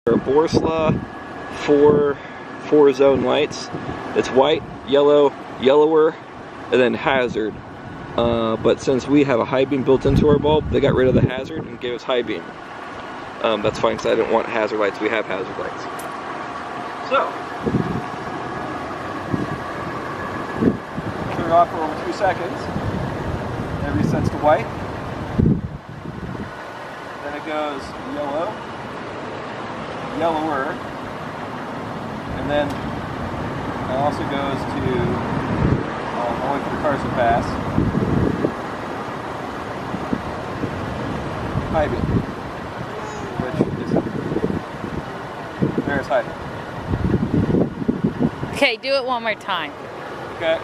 They're Boslla four zone lights. It's white, yellow, yellower, and then hazard. But since we have a high beam built into our bulb, they got rid of the hazard and gave us high beam. That's fine because I didn't want hazard lights. We have hazard lights. So, turn it off for over 2 seconds. It resets to white. Then it goes yellow, yellower, and then it also goes to, I'll wait for the cars to pass, high beam, which is, there's high beam. Okay, do it one more time. Okay.